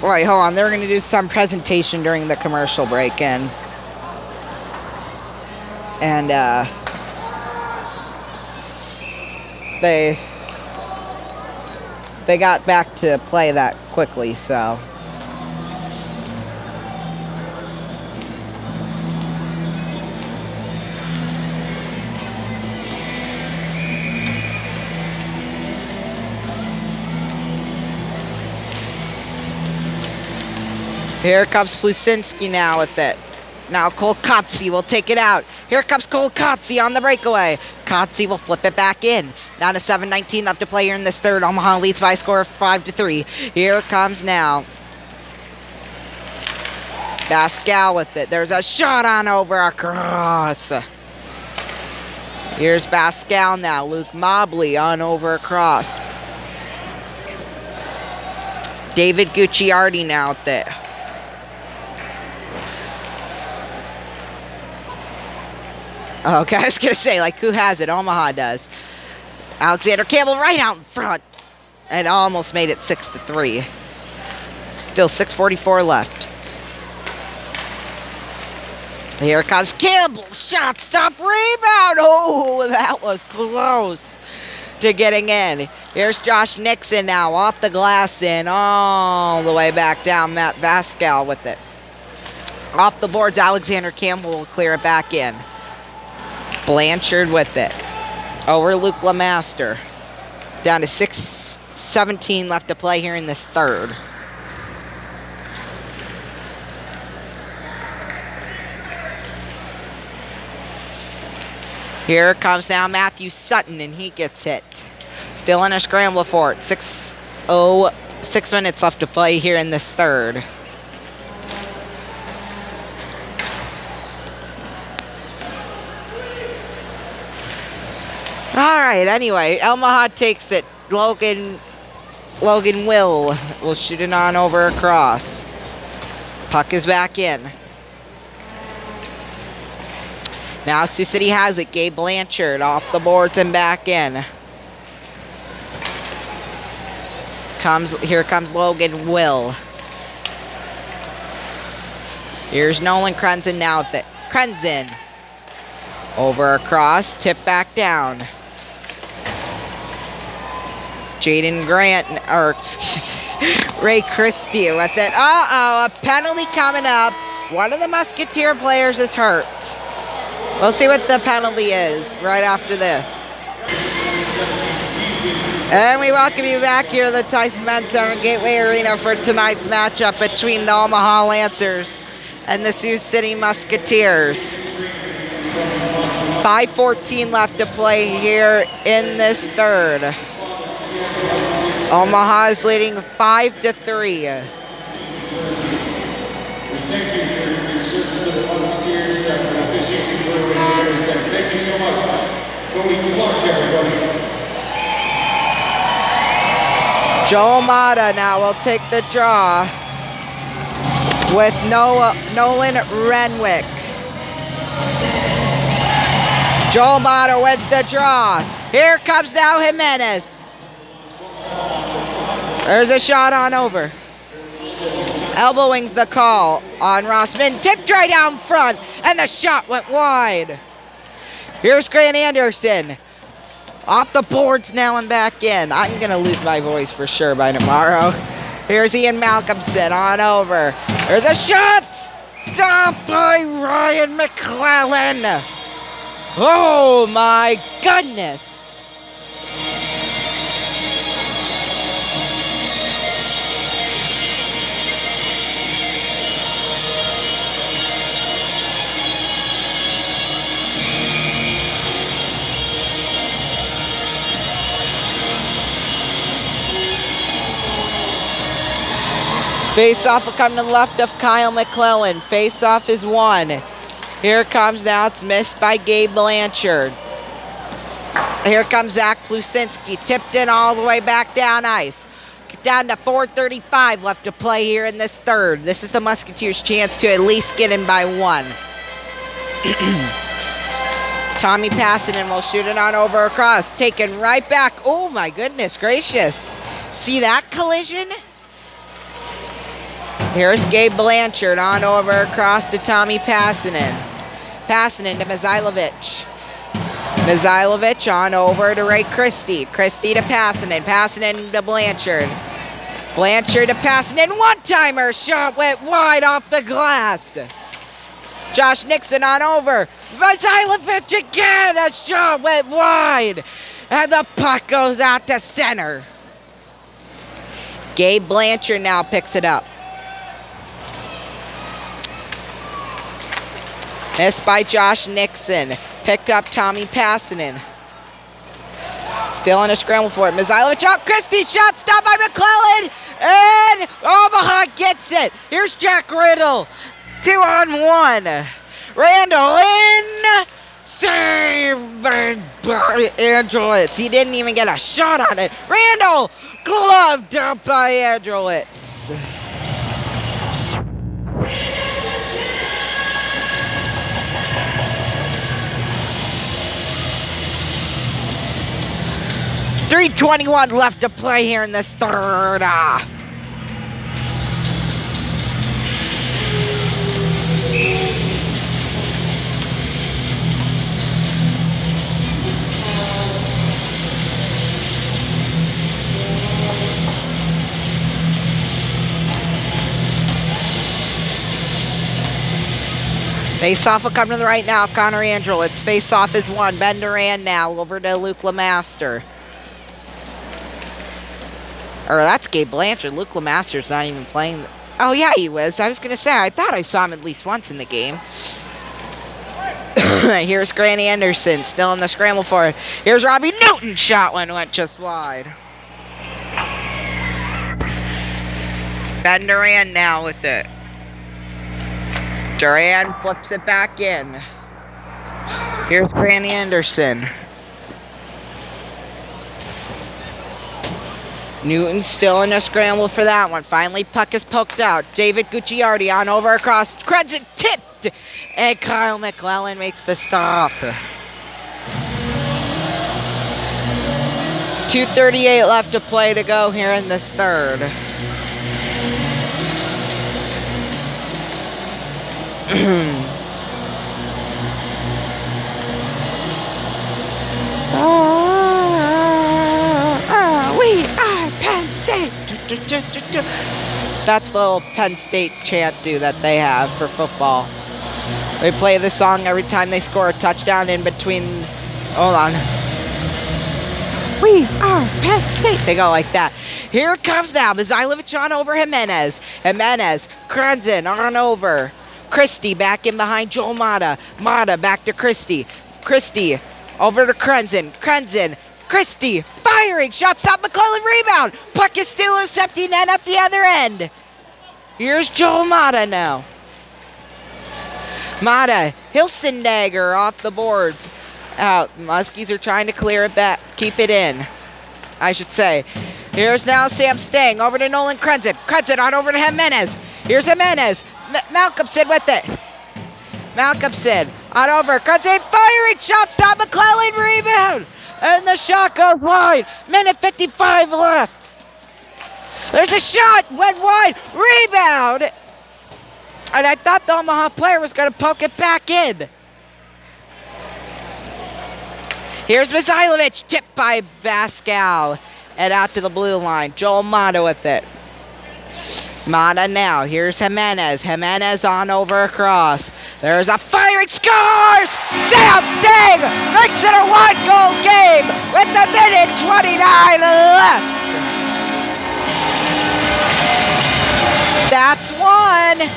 Wait, hold on. They're going to do some presentation during the commercial break, and they got back to play that quickly, so. Here comes Flusinski now with it. Now Kolkatsi will take it out. Here comes Kolkatsi on the breakaway. Kotzi will flip it back in. Down to 7:19 left to play here in this third. Omaha leads by a score of 5-3. Here comes now Pascal with it. There's a shot on over across. Here's Pascal now. Luke Mobley on over across. David Gucciardi now with it. Okay, I was going to say, like, who has it? Omaha does. Alexander Campbell right out in front. And almost made it 6-3. Still 6:44 left. Here comes Campbell. Shot, stop, rebound. Oh, that was close to getting in. Here's Josh Nixon now. Off the glass in. All the way back down. Matt Pascal with it. Off the boards, Alexander Campbell will clear it back in. Blanchard with it. Over Luke Lemaster. Down to 6:17 left to play here in this third. Here comes now Matthew Sutton, and he gets hit. Still in a scramble for it. 6 minutes left to play here in this third. All right, anyway, Omaha takes it. Logan will shoot it on over across. Puck is back in. Now Sioux City has it. Gabe Blanchard off the boards and back in. Here comes Logan Will. Here's Nolan Krenzen now with it. Krenzen over across, tip back down. Jaden Grant, or Ray Christie with it. Uh-oh, a penalty coming up. One of the Musketeer players is hurt. We'll see what the penalty is right after this. And we welcome you back here to the Tyson Men's Center Gateway Arena for tonight's matchup between the Omaha Lancers and the Sioux City Musketeers. 5:14 left to play here in this third. Omaha is leading 5-3. Thank you for your service to the Musketeers and officiating for everything. Thank you so much. Cody Clark, everybody. Joe Mata now will take the draw with Nolan Renwick. Joel Mata wins the draw. Here comes now Jimenez. There's a shot on over. Elbowing's the call on Rossman. Tipped right down front, and the shot went wide. Here's Grant Anderson. Off the boards now and back in. I'm going to lose my voice for sure by tomorrow. Here's Ian Malcolmson on over. There's a shot. Stopped by Ryan McClellan. Oh my goodness. Face-off will come to the left of Kyle McClellan. Face-off is won. Here it comes now. It's missed by Gabe Blanchard. Here comes Zach Plusinski. Tipped in all the way back down ice. Down to 4:35 left to play here in this third. This is the Musketeers' chance to at least get in by one. Tommy Passinen will shoot it on over across. Taken right back. Oh my goodness gracious. See that collision? Here's Gabe Blanchard on over across to Tommy Passanen. Passanen to Mizailovic. Mizailovic on over to Ray Christie. Christie to Passanen. Passanen to Blanchard. Blanchard to Passanen. One-timer shot went wide off the glass. Josh Nixon on over. Mizailovic again. A shot went wide. And the puck goes out to center. Gabe Blanchard now picks it up. Missed by Josh Nixon. Picked up Tommy Passanen. Still in a scramble for it. Mizailovic out. Christie shot stopped by McClellan. And Omaha gets it. Here's Jack Riddle. 2-on-1. Randall in. Saved by Andrelitz. He didn't even get a shot on it. Randall gloved up by Andrelitz. .321 left to play here in this third. Face-off will come to the right now of Connor Andrelitz. Face-off is won. Ben Duran now over to Luke Lemaster. Or that's Gabe Blanchard. Luke Lemaster's not even playing. Oh, yeah, he was. I was going to say, I thought I saw him at least once in the game. Here's Grant Anderson still in the scramble for it. Here's Robbie Newton. Shot one went just wide. Ben Duran now with it. Duran flips it back in. Here's Grant Anderson. Newton still in a scramble for that one. Finally, puck is poked out. David Gucciardi on over across. Credit tipped. And Kyle McClellan makes the stop. 2:38 left to play to go here in this third. We are Penn State. That's the little Penn State chant that they have for football. They play this song every time they score a touchdown in between. Hold on. We are Penn State. They go like that. Here it comes now. Mizailovic on over Jimenez. Jimenez. Krenzen on over. Christie back in behind Joel Mata. Mata back to Christie. Christie over to Krenzen. Krenzen. Christie firing. Shot stop. McClellan rebound. Puck is still loose. Empty net at the other end. Here's Joel Mata now. Mata. Hilsendagger off the boards. Out. Muskies are trying to clear it back. Keep it in, I should say. Here's now Sam Stang over to Nolan Krenzen. Krenzen on over to Jimenez. Here's Jimenez. Malcolmson with it. Malcolmson on over. Krenzen firing. Shot stop. McClellan rebound. And the shot goes wide. Minute 55 left. There's a shot. Went wide. Rebound. And I thought the Omaha player was going to poke it back in. Here's Mizailovic. Tipped by Pascal. And out to the blue line. Joel Mata with it. Mata now. Here's Jimenez. Jimenez on over across. There's a firing. Scores! Sam Stang makes it a one-goal game with the minute 29 left. That's one.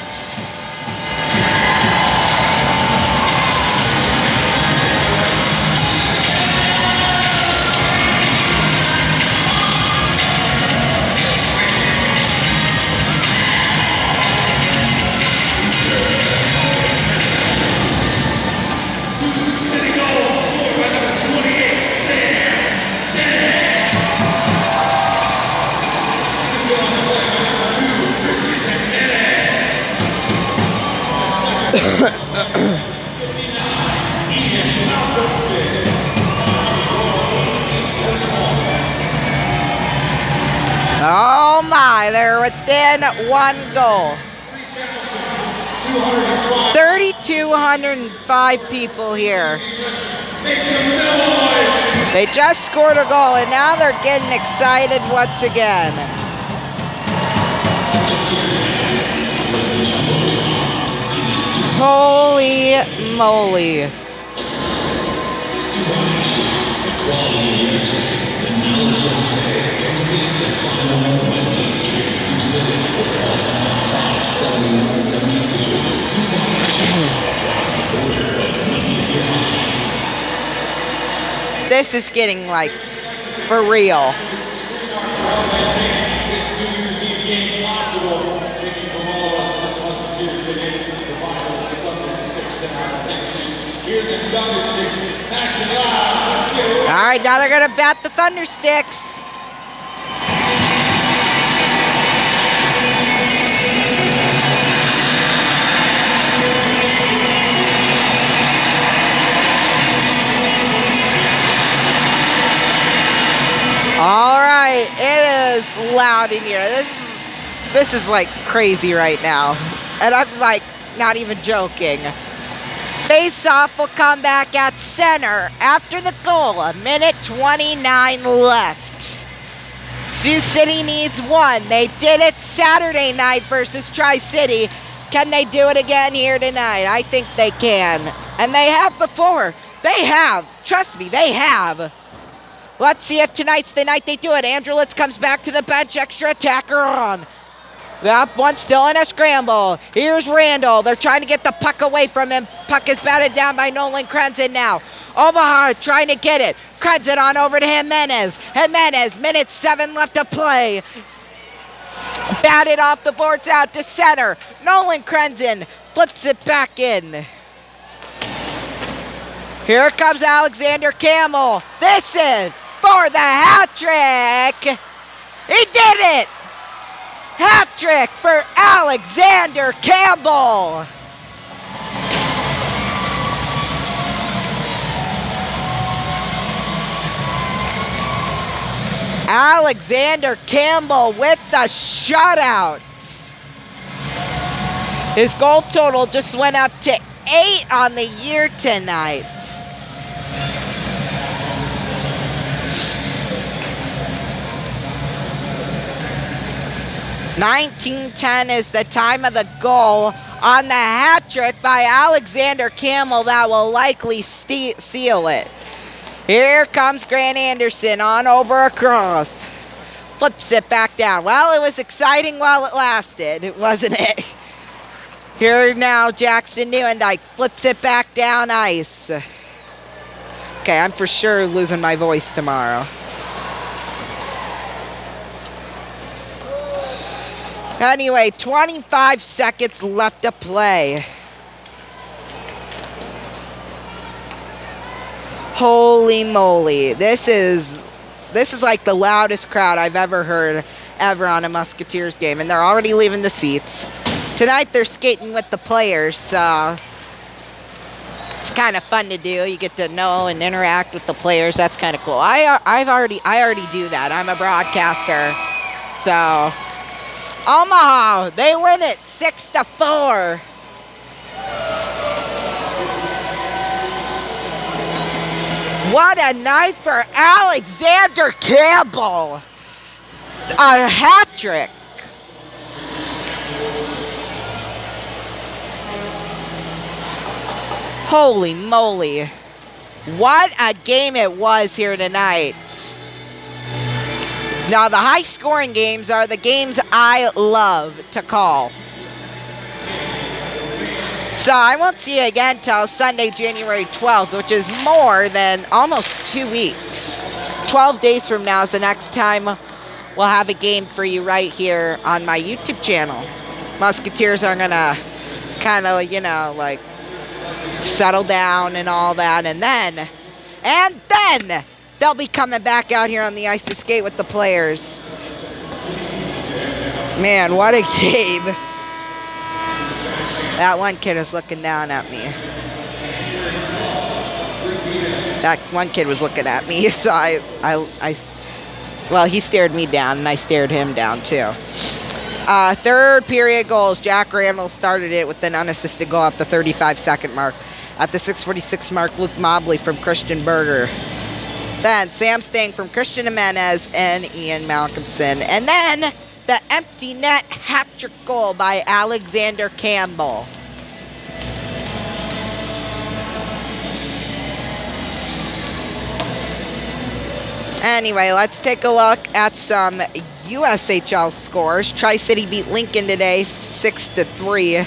Oh my, they're within 1 goal. 3,205 people here. They just scored a goal, and now they're getting excited once again. Holy moly. This is getting like for real. This New Year's Eve game possible. Thank you from all of us Musketeers that did provide those thunder sticks tonight. Hear the thunder sticks. Nice and loud. Let's get it. All right, now they're gonna bat the thunder sticks. All right, it is loud in here. This is like crazy right now, and I'm like not even joking. Face-off will come back at center after the goal. 1:29 left. Sioux City needs 1. They did it Saturday night versus Tri-City. Can they do it again here tonight? I think they can, and they have before. They have. Trust me, they have. Let's see if tonight's the night they do it. Andrelitz comes back to the bench, extra attacker on. That one still in a scramble. Here's Randall. They're trying to get the puck away from him. Puck is batted down by Nolan Krenzen now. Omaha trying to get it. Krenzen on over to Jimenez. Jimenez, 1:07 left to play. Batted off the boards out to center. Nolan Krenzen flips it back in. Here comes Alexander Campbell. This is for the hat trick. He did it. Hat trick for Alexander Campbell. Alexander Campbell with the shutout. His goal total just went up to 8 on the year tonight. $19:10 is the time of the goal on the hat trick by Alexander Campbell that will likely seal it. Here comes Grant Anderson on over across. Flips it back down. Well, it was exciting while it lasted, wasn't it? Here now, Jackson Neuendijk flips it back down ice. Okay, I'm for sure losing my voice tomorrow. Anyway, 25 seconds left to play. Holy moly. This is like the loudest crowd I've ever heard on a Musketeers game, and they're already leaving the seats. Tonight they're skating with the players, so it's kind of fun to do. You get to know and interact with the players. That's kind of cool. I already do that. I'm a broadcaster. So Omaha, they win it 6-4. What a night for Alexander Campbell. A hat trick. Holy moly. What a game it was here tonight. Now, the high-scoring games are the games I love to call. So I won't see you again till Sunday, January 12th, which is more than almost 2 weeks. 12 days from now is the next time we'll have a game for you right here on my YouTube channel. Musketeers are going to kind of, like settle down and all that. And then they'll be coming back out here on the ice to skate with the players. Man, what a game. That one kid is looking down at me. That one kid was looking at me, so well, he stared me down, and I stared him down, too. Third period goals. Jack Randall started it with an unassisted goal at the 35-second mark. At the 6:46 mark, Luke Mobley from Christian Berger. Then Sam Stang from Christian Jimenez and Ian Malcolmson. And then the empty net hat-trick goal by Alexander Campbell. Anyway, let's take a look at some USHL scores. Tri-City beat Lincoln today 6-3.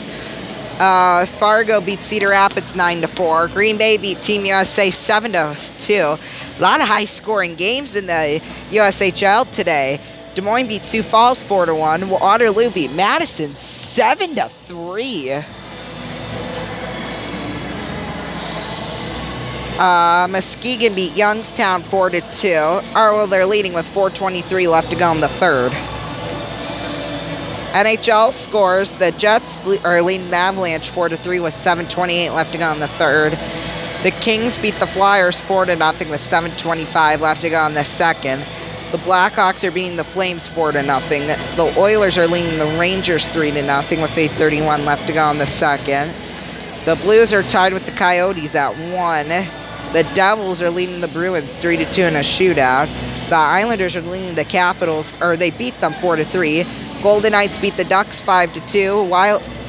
Fargo beat Cedar Rapids 9-4. Green Bay beat Team USA 7-2. A lot of high-scoring games in the USHL today. Des Moines beat Sioux Falls 4-1. Waterloo beat Madison 7-3. Muskegon beat Youngstown 4-2. Well, they're leading with 4:23 left to go in the third. NHL scores: the Jets are leading the Avalanche 4-3 with 7:28 left to go in the third. The Kings beat the Flyers 4-0 with 7:25 left to go in the second. The Blackhawks are beating the Flames 4-0. The Oilers are leading the Rangers 3-0 with 8:31 left to go in the second. The Blues are tied with the Coyotes at 1. The Devils are leading the Bruins 3-2 in a shootout. The Islanders are leading the Capitals, or they beat them 4-3. Golden Knights beat the Ducks 5-2.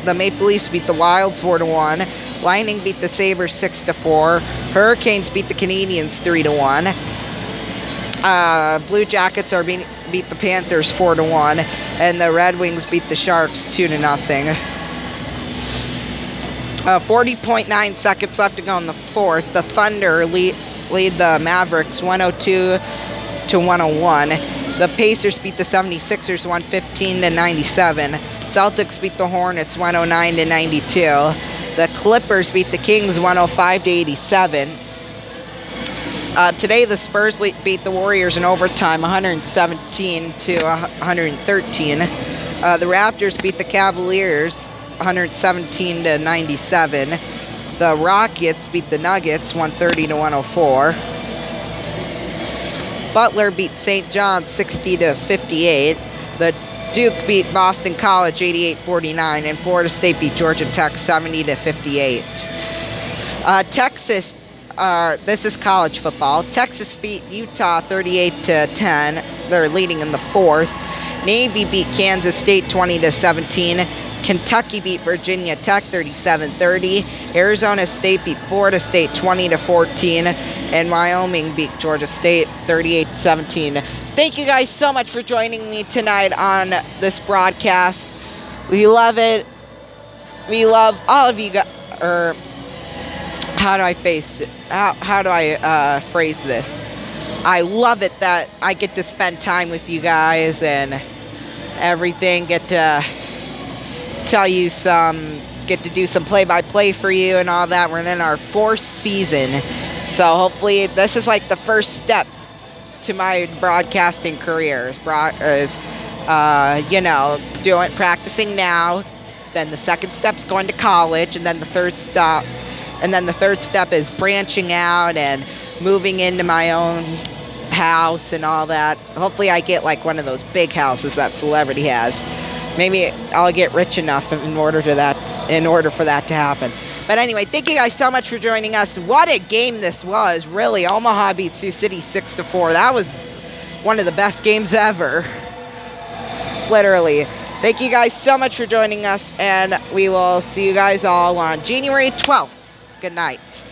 The Maple Leafs beat the Wild 4-1. Lightning beat the Sabres 6-4. Hurricanes beat the Canadiens 3-1. Blue Jackets are beat the Panthers 4-1, and the Red Wings beat the Sharks 2-0. 40.9 seconds left to go in the fourth. The Thunder lead the Mavericks 102-101. The Pacers beat the 76ers 115-97. Celtics beat the Hornets 109-92. The Clippers beat the Kings 105-87. Today the Spurs beat the Warriors in overtime 117-113. The Raptors beat the Cavaliers 117-97. The Rockets beat the Nuggets 130-104. Butler beat St. John's 60-58. The Duke beat Boston College 88-49, and Florida State beat Georgia Tech 70-58. Texas, this is college football. Texas beat Utah 38-10. They're leading in the fourth. Navy beat Kansas State 20-17. Kentucky beat Virginia Tech 37-30. Arizona State beat Florida State 20-14. And Wyoming beat Georgia State 38-17. Thank you guys so much for joining me tonight on this broadcast. We love it. We love all of you guys. How do I phrase this? I love it that I get to spend time with you guys and everything. Get to do some play-by-play for you and all that. We're in our fourth season, so hopefully this is like the first step to my broadcasting career. Practicing now. Then the second step's going to college, and then the third step is branching out and moving into my own house and all that. Hopefully I get like one of those big houses that celebrity has. Maybe I'll get rich enough in order for that to happen. But anyway, thank you guys so much for joining us. What a game this was, really. Omaha beat Sioux City 6-4. That was one of the best games ever. Literally. Thank you guys so much for joining us, and we will see you guys all on January 12th. Good night.